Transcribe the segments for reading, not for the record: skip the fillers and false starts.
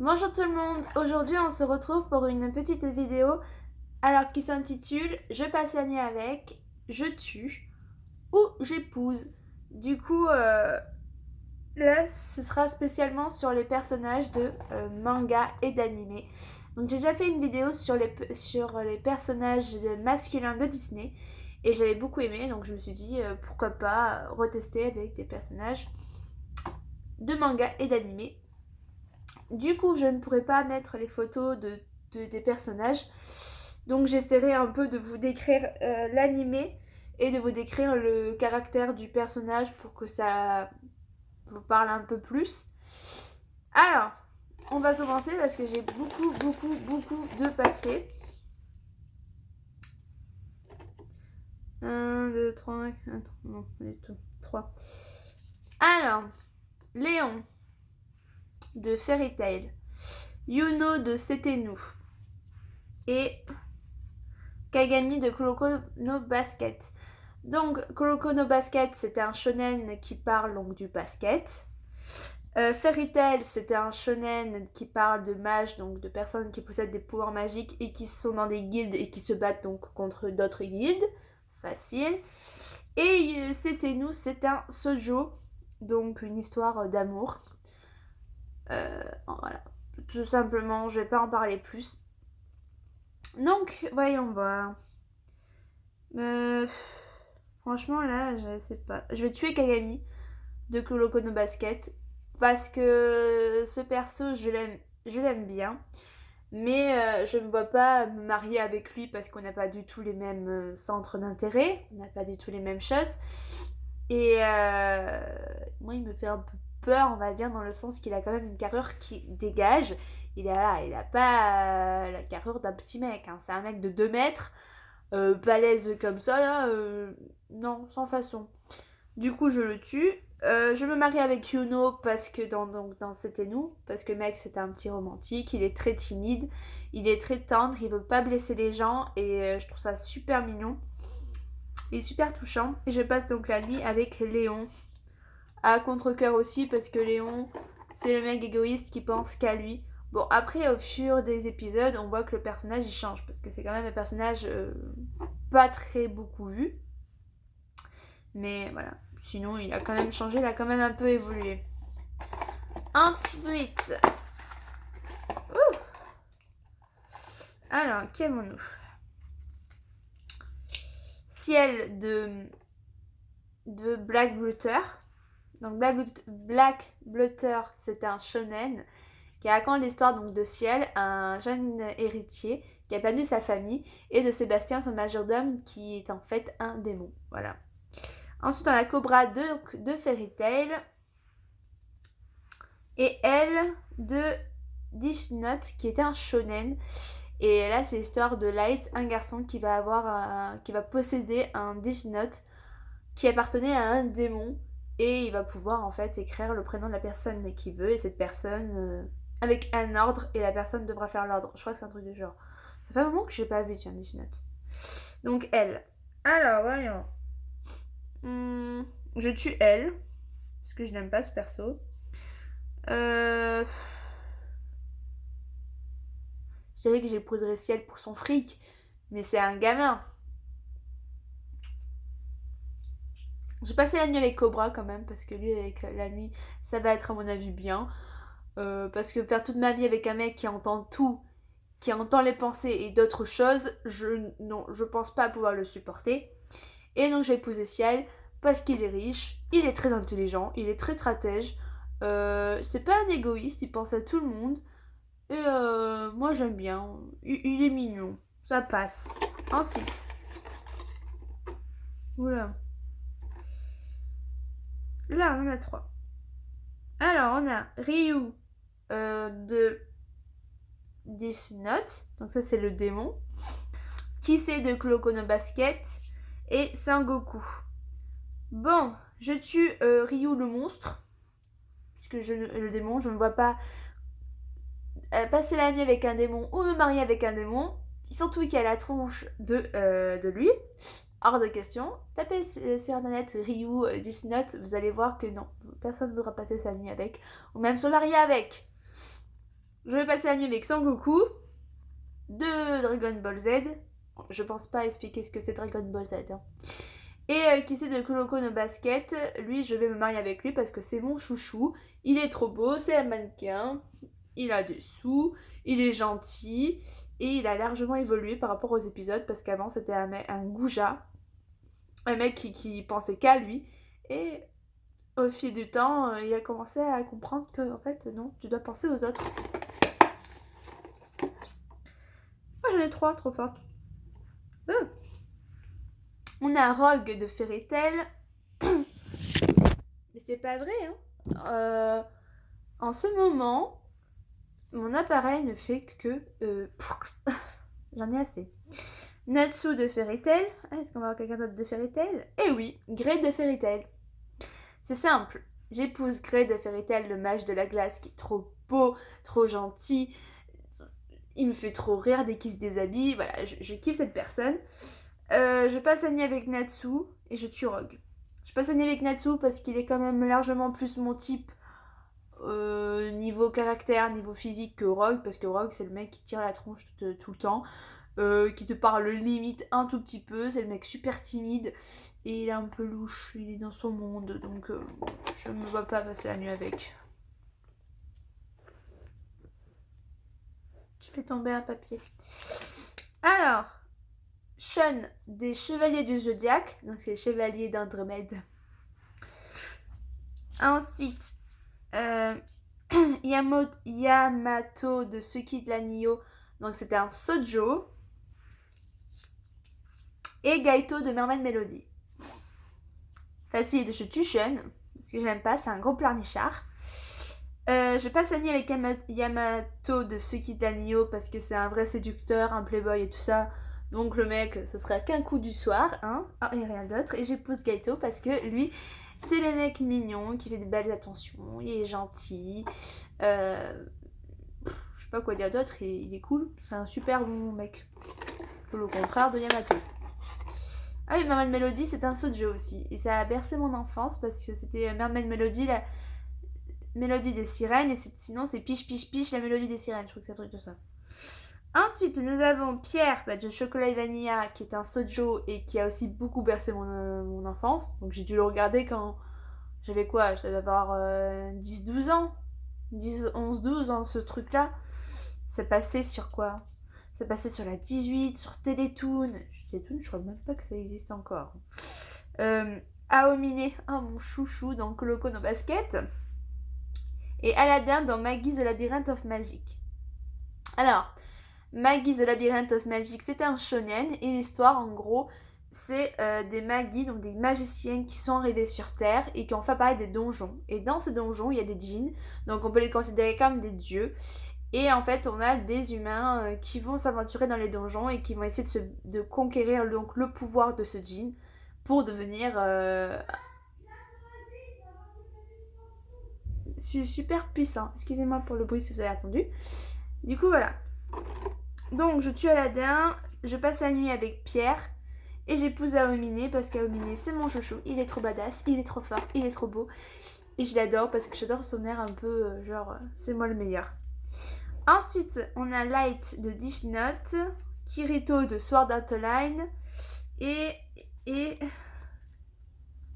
Bonjour tout le monde, aujourd'hui on se retrouve pour une petite vidéo alors qui s'intitule Je passe la nuit avec, je tue ou j'épouse. Du coup là ce sera spécialement sur les personnages de manga et d'anime. Donc j'ai déjà fait une vidéo sur les personnages masculins de Disney et j'avais beaucoup aimé, donc je me suis dit pourquoi pas retester avec des personnages de manga et d'anime. Du coup, je ne pourrais pas mettre les photos des personnages. Donc j'essaierai un peu de vous décrire l'animé et de vous décrire le caractère du personnage pour que ça vous parle un peu plus. Alors, on va commencer parce que j'ai beaucoup de papier. 1, 2, 3, 4, non, du tout, 3. Alors, Léon de Fairy Tail, Yuno de C'était nous et Kagami de Kuroko no Basket. Donc, Kuroko no Basket, c'était un shonen qui parle donc du basket. Fairy Tail, c'était un shonen qui parle de mages, donc de personnes qui possèdent des pouvoirs magiques et qui sont dans des guildes et qui se battent donc contre d'autres guildes. Facile. Et C'était nous, c'est un shoujo, donc une histoire d'amour. Voilà. Tout simplement, je vais pas en parler plus. Donc, voyons voir. Franchement, là, je sais pas. Je vais tuer Kagami de Kuroko no Basket parce que ce perso, je l'aime bien. Mais je ne me vois pas me marier avec lui parce qu'on n'a pas du tout les mêmes centres d'intérêt, on n'a pas du tout les mêmes choses. Et moi, il me fait un peu peur, on va dire, dans le sens qu'il a quand même une carrure qui dégage. Il a pas la carrure d'un petit mec, hein. C'est un mec de 2 mètres, balèze comme ça, là, non, sans façon. Du coup, je le tue. Je me marie avec Yuno parce que dans C'était nous, parce que le mec c'est un petit romantique, il est très timide, il est très tendre, il veut pas blesser les gens et je trouve ça super mignon et super touchant. Et je passe donc la nuit avec Léon, à contre-cœur aussi parce que Léon c'est le mec égoïste qui pense qu'à lui. Bon, après au fur des épisodes, on voit que le personnage il change parce que c'est quand même un personnage pas très beaucoup vu. Mais voilà, sinon il a quand même changé, il a quand même un peu évolué. Ensuite, alors, qui aimons-nous? Ciel de Black Blutter. Donc Black Blutter, c'est un shonen qui raconte l'histoire donc de Ciel, un jeune héritier qui a perdu sa famille, et de Sébastien, son majordome, qui est en fait un démon. Voilà. Ensuite, on a Cobra de Fairy Tail. Et elle de Dish Note, qui était un shonen. Et là, c'est l'histoire de Light, un garçon qui va posséder un Dish Note qui appartenait à un démon. Et il va pouvoir en fait écrire le prénom de la personne qu'il veut. Et cette personne, avec un ordre, et la personne devra faire l'ordre. Je crois que c'est un truc du genre. Ça fait un moment que je n'ai pas vu, tiens, Dish Note. Donc elle. Alors, voyons. Je tue elle. Parce que je n'aime pas ce perso. Euh... Je dirais que j'épouserais Ciel pour son fric, mais c'est un gamin. J'ai passé la nuit avec Cobra quand même, parce que lui, avec la nuit, ça va être à mon avis bien. Parce que faire toute ma vie avec un mec qui entend tout, qui entend les pensées et d'autres choses, non, je pense pas pouvoir le supporter. Et donc je vais épouser Ciel, parce qu'il est riche, il est très intelligent, il est très stratège. C'est pas un égoïste, il pense à tout le monde. Et moi j'aime bien, il est mignon, ça passe. Ensuite, oula, là on en a 3. Alors on a Ryu de Death Note, donc ça c'est le démon. Kisei de Kuroko no Basket et Sengoku. Bon, je tue Ryu le monstre, puisque le démon, je ne vois pas passer la nuit avec un démon ou me marier avec un démon, surtout qu'il y a la tronche de lui. Hors de question. Tapez sur internet Ryu Death Note, vous allez voir que non, personne ne voudra passer sa nuit avec, ou même se marier avec. Je vais passer la nuit avec Sangoku de Dragon Ball Z. Je pense pas expliquer ce que c'est Dragon Ball Z. Hein. Et qui c'est de Kuroko no Basket. Lui, je vais me marier avec lui parce que c'est mon chouchou. Il est trop beau, c'est un mannequin. Il a des sous, il est gentil. Et il a largement évolué par rapport aux épisodes parce qu'avant c'était un goujat. Un mec qui pensait qu'à lui. Et au fil du temps, il a commencé à comprendre que, en fait, non, tu dois penser aux autres. Moi, j'en ai 3, trop forte. On a Rogue de Fairy Tail. Mais c'est pas vrai, hein. En ce moment, mon appareil ne fait que... J'en ai assez. Natsu de Fairy Tail. Est-ce qu'on va avoir quelqu'un d'autre de Fairy Tail? Eh oui, Grey de Fairy Tail. C'est simple. J'épouse Grey de Fairy Tail, le mage de la glace, qui est trop beau, trop gentil. Il me fait trop rire dès qu'il se déshabille. Voilà, je kiffe cette personne. Je passe la nuit avec Natsu et je tue Rogue. Je passe la nuit avec Natsu parce qu'il est quand même largement plus mon type niveau caractère, niveau physique que Rogue, parce que Rogue c'est le mec qui tire la tronche tout le temps, qui te parle limite un tout petit peu, c'est le mec super timide et il est un peu louche, il est dans son monde, donc je ne me vois pas passer la nuit avec. Je fais tomber un papier. Alors, Sean des Chevaliers du Zodiaque, donc c'est les Chevaliers d'Andromède. Ensuite, Yamato de Suki de la Nio, donc c'était un Sojo. Et Gaito de Mermaid Melody. Facile, je tue Sean, parce que j'aime pas, c'est un gros pleurnichard. Je passe la nuit avec Yamato de Suki de la Nio, parce que c'est un vrai séducteur, un playboy et tout ça. Donc le mec, ce sera qu'un coup du soir, hein, et rien d'autre. Et j'épouse Gaito parce que lui, c'est le mec mignon qui fait des belles attentions, il est gentil. Je sais pas quoi dire d'autre, il est cool, c'est un super bon mec. Tout le contraire de Yamato. Ah oui, Mermaid Melody, c'est un saut de jeu aussi. Et ça a bercé mon enfance parce que c'était Mermaid Melody, la mélodie des sirènes. Et sinon, c'est Piche Piche Piche, la mélodie des sirènes. Je crois que c'est un truc de ça. Ensuite, nous avons Pierre de Chocolat et Vanilla, qui est un sojo et qui a aussi beaucoup bercé mon enfance. Donc j'ai dû le regarder quand j'avais quoi? Je devais avoir 10-12 ans. 10, 11, 12 ans, ce truc-là. C'est passé sur quoi? C'est passé sur la 18, sur Télétoon. Télétoon, je crois même pas que ça existe encore. Aomine, mon chouchou dans Kuroko no Basket. Et Aladdin dans Maggie the Labyrinth of Magic. Alors, Maggie the Labyrinth of Magic, c'est un shonen. Et l'histoire, en gros, c'est des Magis, donc des magiciennes qui sont arrivées sur Terre et qui ont fait apparaître des donjons. Et dans ces donjons, il y a des djinns. Donc on peut les considérer comme des dieux. Et en fait, on a des humains qui vont s'aventurer dans les donjons et qui vont essayer de conquérir donc, le pouvoir de ce djinn pour devenir super puissant. Excusez-moi pour le bruit si vous avez attendu. Du coup, voilà. Donc, je tue Aladdin, je passe la nuit avec Pierre et j'épouse Aomine parce qu'Aomine, c'est mon chouchou. Il est trop badass, il est trop fort, il est trop beau. Et je l'adore parce que j'adore son air un peu genre, c'est moi le meilleur. Ensuite, on a Light de Dish Note, Kirito de Sword Art Online et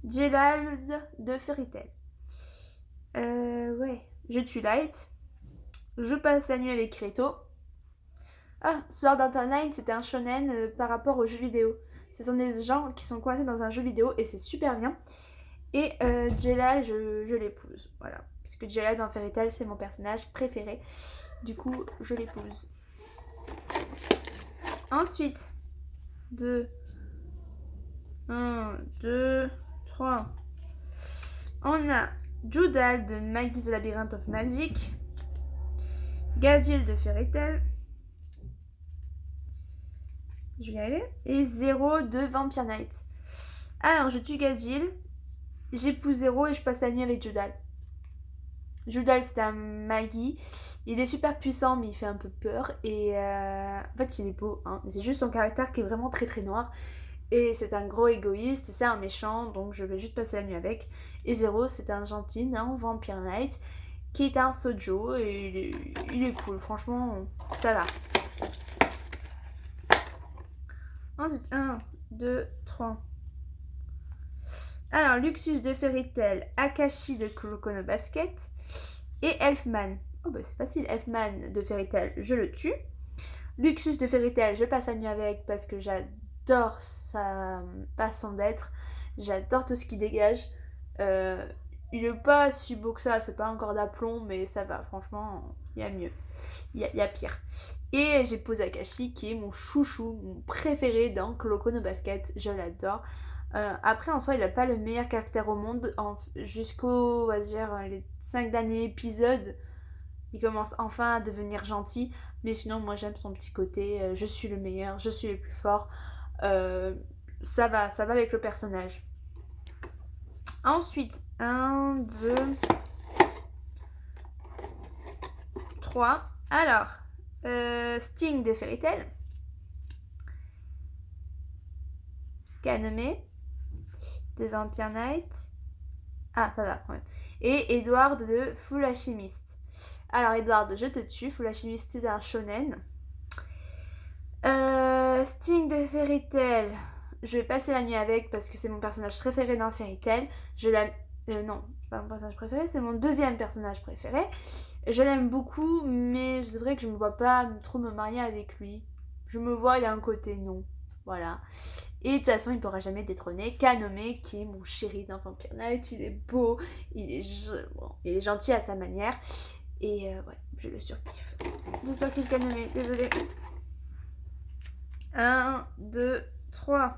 Gerald de Fairy Tail. Ouais, je tue Light. Je passe la nuit avec Kirito. Sword Art Online, c'était un shonen par rapport aux jeux vidéo. Ce sont des gens qui sont coincés dans un jeu vidéo et c'est super bien. Et Jelal, je l'épouse. Voilà. Puisque Jelal dans Fairy Tail, c'est mon personnage préféré. Du coup, je l'épouse. Ensuite, 1, 2, 3. On a Judal de Maggie the Labyrinth of Magic. Gadil de Fairy Tail. Je vais y aller. Et Zero de Vampire Knight. Alors, je tue Gadil. J'épouse Zero et je passe la nuit avec Judal. Judal, c'est un Maggie. Il est super puissant, mais il fait un peu peur. Et en fait, il est beau, hein. Mais c'est juste son caractère qui est vraiment très très noir. Et c'est un gros égoïste, c'est un méchant, donc je vais juste passer la nuit avec. Et Zero, c'est un gentil, non, Vampire Knight. qui est un sojo et il est cool, franchement, ça va. Ensuite, 1, 2, 3. Alors, Luxus de Fairy Tail, Akashi de Kuroko no Basket et Elfman. Oh bah c'est facile, Elfman de Fairy Tail, je le tue. Luxus de Fairy Tail, je passe la nuit avec parce que j'adore sa façon d'être. J'adore tout ce qu'il dégage. Il est pas si beau que ça, c'est pas encore d'aplomb, mais ça va, franchement, il y a mieux. Il y a pire. Et j'épouse Akashi qui est mon chouchou, mon préféré dans Kuroko no Basket. Je l'adore. Après, en soi, il n'a pas le meilleur caractère au monde. Jusqu'au, on va dire, les 5 derniers épisodes, il commence enfin à devenir gentil. Mais sinon, moi, j'aime son petit côté. Je suis le meilleur, je suis le plus fort. Ça va avec le personnage. Ensuite, 1, 2, 3. Alors, Sting de Fairy Tail. Kaname de Vampire Knight. Ah, ça va, ouais. Et Edward de Full Alchemist. Alors, Edward, je te tue. Full Alchemist, c'est un shonen. Sting de Fairy Tail. Je vais passer la nuit avec parce que c'est mon personnage préféré dans Fairy Tail. Non, c'est pas mon personnage préféré, c'est mon deuxième personnage préféré. Je l'aime beaucoup, mais c'est vrai que je me vois pas trop me marier avec lui. Je me vois, il y a un côté non. Voilà. Et de toute façon, il ne pourra jamais détrôner Kaname, qui est mon chéri dans Vampire Knight. Il est beau, il est gentil à sa manière. Et ouais, je le surkiffe. Je surkiffe Kaname, désolée. 1, 2, 3.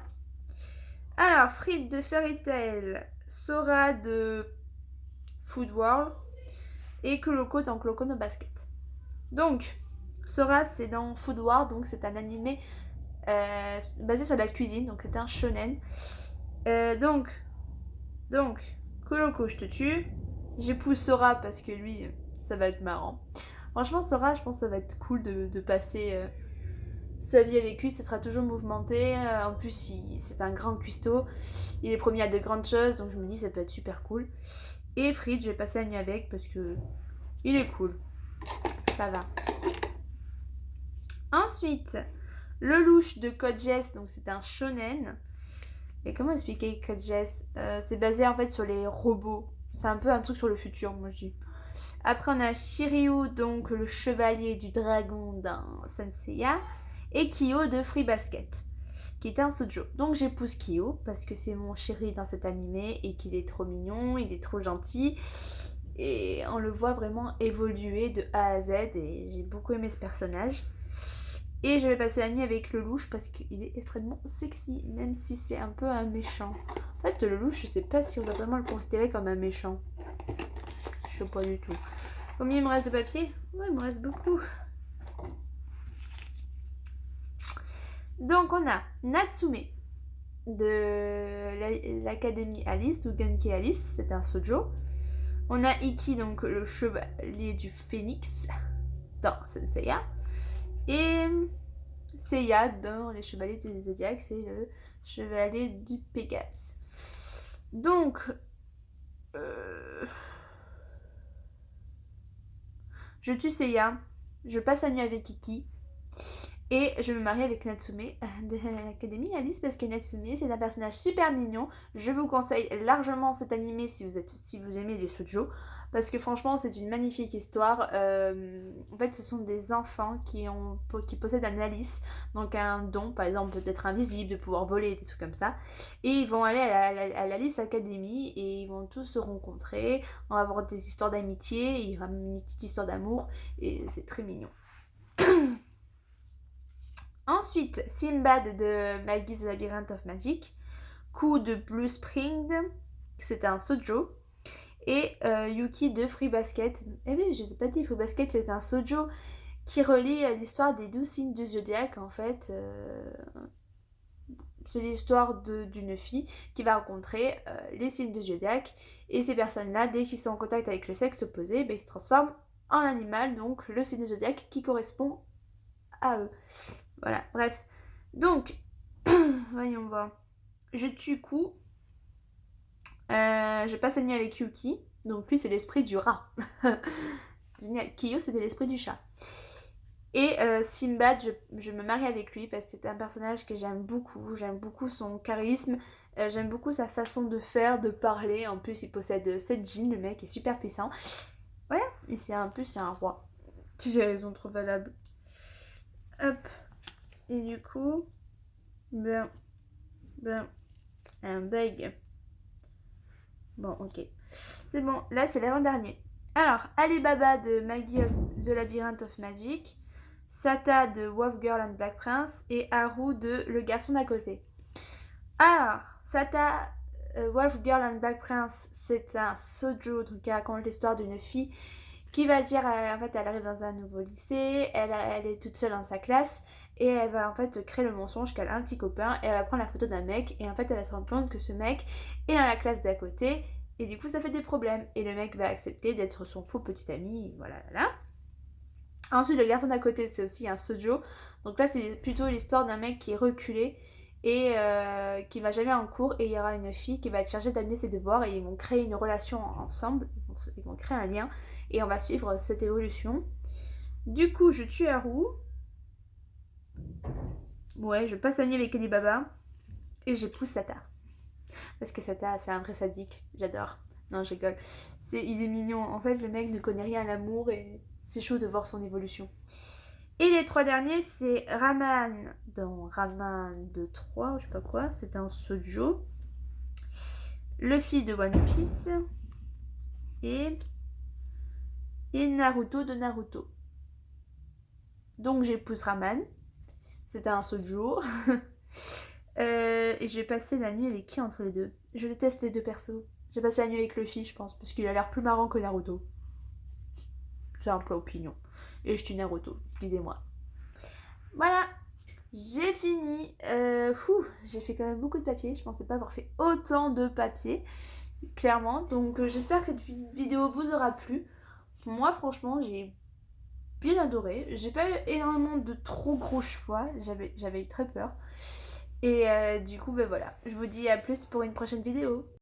Alors, Fritte de Fairy Tail, Sora de Food World et Kuroko dans Kuroko no Basket. Donc, Sora, c'est dans Food World, donc c'est un animé basé sur la cuisine, donc c'est un shonen. Donc, Kuroko, je te tue. J'épouse Sora parce que lui, ça va être marrant. Franchement, Sora, je pense que ça va être cool de passer sa vie avec lui. Ce sera toujours mouvementé. En plus, c'est un grand cuistot. Il est promis à de grandes choses, donc je me dis ça peut être super cool. Et Fried, je vais passer la nuit avec parce que il est cool. Ça va. Ensuite, le louche de Code Geass, donc c'est un shonen. Et comment expliquer Code Geass C'est basé en fait sur les robots. C'est un peu un truc sur le futur, moi je dis. Après, on a Shiryu, donc le chevalier du dragon dans Senseiya. Et Kyo de Free Basket, qui est un shoujo. Donc j'épouse Kyo parce que c'est mon chéri dans cet animé et qu'il est trop mignon, il est trop gentil. Et on le voit vraiment évoluer de A à Z et j'ai beaucoup aimé ce personnage. Et je vais passer la nuit avec le louche parce qu'il est extrêmement sexy, même si c'est un peu un méchant. En fait, le louche, je sais pas si on doit vraiment le considérer comme un méchant. Je sais pas du tout. Combien il me reste de papier? Ouais, il me reste beaucoup. Donc on a Natsume de l'Académie Alice ou Genki Alice, c'est un shoujo. On a Iki, donc le chevalier du phénix dans Senseiya. Et Seiya dans les chevaliers du Zodiac, c'est le chevalier du Pégase. Donc je tue Seiya, je passe la nuit avec Iki. Et je me marie avec Natsume de l'Académie Alice parce que Natsume c'est un personnage super mignon. Je vous conseille largement cet animé si vous aimez les shoujo parce que franchement c'est une magnifique histoire. En fait ce sont des enfants qui possèdent un Alice, donc un don par exemple d'être invisible, de pouvoir voler, des trucs comme ça. Et ils vont aller à l'Alice Academy et ils vont tous se rencontrer. On va avoir des histoires d'amitié, il y aura une petite histoire d'amour et c'est très mignon. Ensuite, Sinbad de Maggie's Labyrinth of Magic, Coup de Blue Spring, c'est un shoujo, et Yuki de Free Basket. Eh oui, je ne sais pas dit, Free Basket c'est un shoujo qui relie l'histoire des 12 signes du zodiaque en fait. C'est l'histoire d'une fille qui va rencontrer les signes du zodiaque et ces personnes-là, dès qu'ils sont en contact avec le sexe opposé, ils se transforment en animal, donc le signe du zodiaque qui correspond à eux. Voilà, bref. Donc, voyons voir. Je tue Ku. Je passe la nuit avec Yuki. Donc lui, c'est l'esprit du rat. Génial. Kyo, c'était l'esprit du chat. Et Sinbad, je me marie avec lui parce que c'est un personnage que j'aime beaucoup. J'aime beaucoup son charisme. J'aime beaucoup sa façon de faire, de parler. En plus, il possède 7 jeans. Le mec est super puissant. Voilà. Et c'est un roi. Si j'ai raison, trop valable. Hop. Et du coup... Ben... Un bug. Bon, ok. C'est bon. Là, c'est l'avant-dernier. Alors, Alibaba de Maggie of the Labyrinth of Magic. Sata de Wolf Girl and Black Prince et Haru de Le Garçon d'à côté. Alors, Sata, Wolf Girl and Black Prince, c'est un shoujo donc qui raconte l'histoire d'une fille qui va dire, en fait, elle arrive dans un nouveau lycée, elle est toute seule dans sa classe et elle va en fait créer le mensonge qu'elle a un petit copain et elle va prendre la photo d'un mec et en fait elle va se rendre compte que ce mec est dans la classe d'à côté et du coup ça fait des problèmes et le mec va accepter d'être son faux petit ami, voilà, là. Ensuite, le garçon d'à côté, c'est aussi un shoujo. Donc là, c'est plutôt l'histoire d'un mec qui est reculé et qui va jamais en cours. Et il y aura une fille qui va être chargée d'amener ses devoirs et ils vont créer une relation ensemble. Ils vont créer un lien et on va suivre cette évolution. Du coup, je tue Haru. Ouais, je passe la nuit avec Alibaba et j'épouse Sata. Parce que Sata, c'est un vrai sadique. J'adore. Non, je rigole. Il est mignon. En fait, le mec ne connaît rien à l'amour et c'est chaud de voir son évolution. Et les 3 derniers, c'est Raman dans Raman de 3, je sais pas quoi, c'est un shoujo. Luffy de One Piece et Naruto de Naruto. Donc j'épouse Raman, c'était un shoujo. Et j'ai passé la nuit avec qui entre les deux? Je déteste les deux persos. J'ai passé la nuit avec Luffy, je pense, parce qu'il a l'air plus marrant que Naruto. C'est un peu opinion. Et je tue Naruto, excusez-moi. Voilà, j'ai fini. J'ai fait quand même beaucoup de papier. Je pensais pas avoir fait autant de papier, clairement. Donc j'espère que cette vidéo vous aura plu. Moi, franchement, j'ai bien adoré. J'ai pas eu énormément de trop gros choix. J'avais eu très peur. Et du coup, ben voilà. Je vous dis à plus pour une prochaine vidéo.